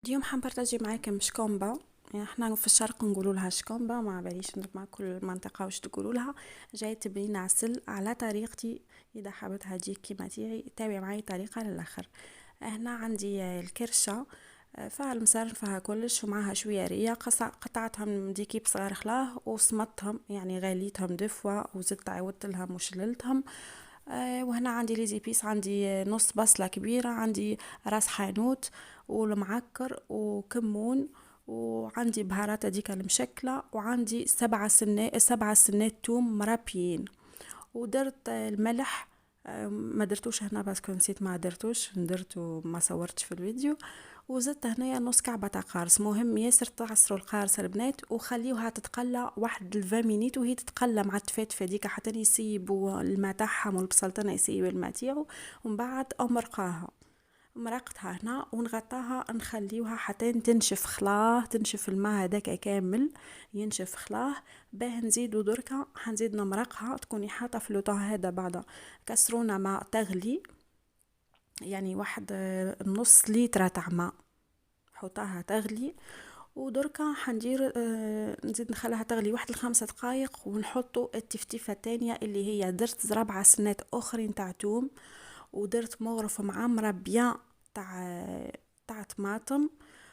اليوم حنبارطاجي معاكم شكومبا. يعني احنا في الشرق نقولوا لها شكومبا، ما باليش مع كل منطقة واش تقولوا لها. جاي تبنين عسل على طريقتي. اذا حابتها تجيك كيما تاعي تابعي معي طريقة للاخر. هنا عندي الكرشة، فيها المسار فيها كلش ومعها شوية رية قطعتهم ديكيب صغار خلاه وصمتهم، يعني غليتهم دفوة وزدت عودت لهم وشللتهم. وهنا عندي لي زيبيس، عندي نص بصلة كبيرة، عندي راس حانوت والمعكر وكمون، وعندي بهارات هذيك المشكلة، وعندي 7 سنات توم مرابيين. ودرت الملح، ما درتوش هنا بس نسيت، ما درتوش درتو ما صورتش في الفيديو. وزدت هنايا نص كعبة تاع قارص. مهم ياسر تعصروا القارص البنات وخليوها تتقلى واحد 20 مينيت وهي تتقلى مع التفاتفة ديك حتى يسيبوا الماء تاعهم والبصلتنا يسيب الماء تاعو. ومن بعد امرقاها، مرقتها هنا ونغطاها نخليوها حتى تنشف خلاه، تنشف الماء هذاك كامل ينشف خلاه. باه نزيدو دركا حنزيد نمرقها، تكوني حاطه في لوطا هذا بعد كسرونه ماء تغلي، يعني واحد نص لتر تاع ماء حطاها تغلي. ودركا حندير نزيد نخليها تغلي واحد ال5 دقايق، ونحطو التفتيفة التانية اللي هي درت 4 سنات اخرين تاع توم، ودرت مغرف معمرة بيان تاع طماطم.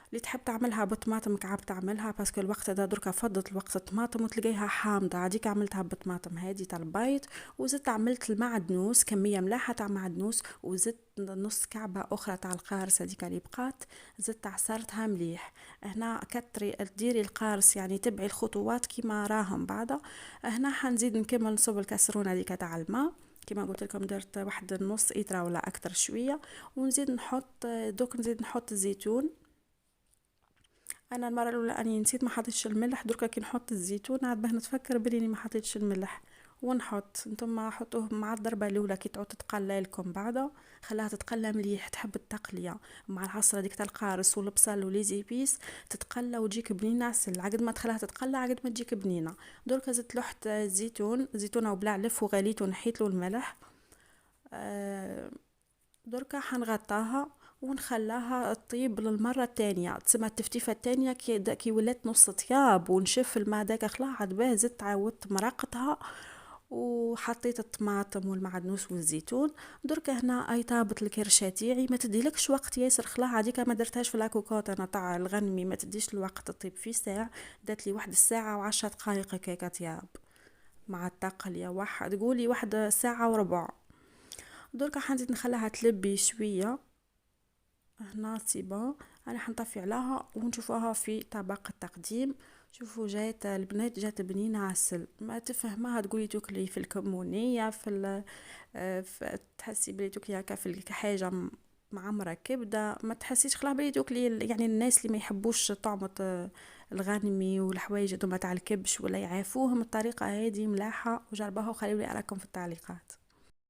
اللي تحب تعملها بطماطم كعب تعملها، باسكو الوقت هذا دركا فضت الوقت الطماطم وتلقيها حامضه، عاديك عملتها بطماطم هادي تاع البيض. وزدت عملت المعدنوس كميه ملاحه تاع معدنوس، وزدت نص كعبه اخرى تاع القارص هذيك اللي بقات، زدت عصرتها مليح. هنا كتري ديري القارص، يعني تبعي الخطوات كيما راهم بعدا. هنا حنزيد نكمل نصب الكسرونه هذيك تاع الماء. كما قلت لكم درت واحد النص إطرة ولا أكتر شوية. ونزيد نحط نزيد نحط الزيتون. انا المره الاولى اني نسيت ما حطيتش الملح، دركا كي نحط الزيتون عاد باه نتفكر بلي ما حطيتش الملح. ونحط نتوما حطوه مع الضربه الاولى كي تعود تتقلى لكم بعدا، خلاها تتقلى مليح. تحب التقليه مع العصره ديك تاع القارص والبصل وليزيبيس تتقلى وتجيك بنينه عسل. عقد ما تخليها تتقلى عقد ما تجيك بنينه. دركا زدت لحت زيتونه وبلع لف وغليت ونحيت له الملح. آه، دركا حنغطاها ونخلاها تطيب للمرة التانية، تسمى التفتيفة التانية كي ولات نص طياب ونشف الماء داك خلاها عاد باه زدت عاودت مرقتها وحطيت الطماطم والمعدنوس والزيتون. دركا هنا اي طابت الكرشة تاعي، ما تديلكش وقت ياسر خلاها عاديك ما درتهاش في لاكوكوت انا تاع الغنمي، ما تديش الوقت تطيب في ساعة، دات لي واحد الساعة و10 دقايق هكاكا طياب مع التقلية، واحد تقولي واحد ساعة وربع. دركا حنزيد نخليها تلبي شوية. هنا سي بون، انا حنطفي عليها ونشوفوها في طبق التقديم. شوفوا جات البنات، جات بنينة عسل، ما تفهمها تقولي توكلي في الكمونية تحسي بلي توكلي هكا في حاجة معمرة كبدة، ما تحسيش خلاص بلي توكلي. يعني الناس اللي ما يحبوش طعمة الغنمي والحوايج هذوما تاع الكبش ولا يعافوهم الطريقة هذه ملاحة، وجربوها وخليولي أراكم في التعليقات.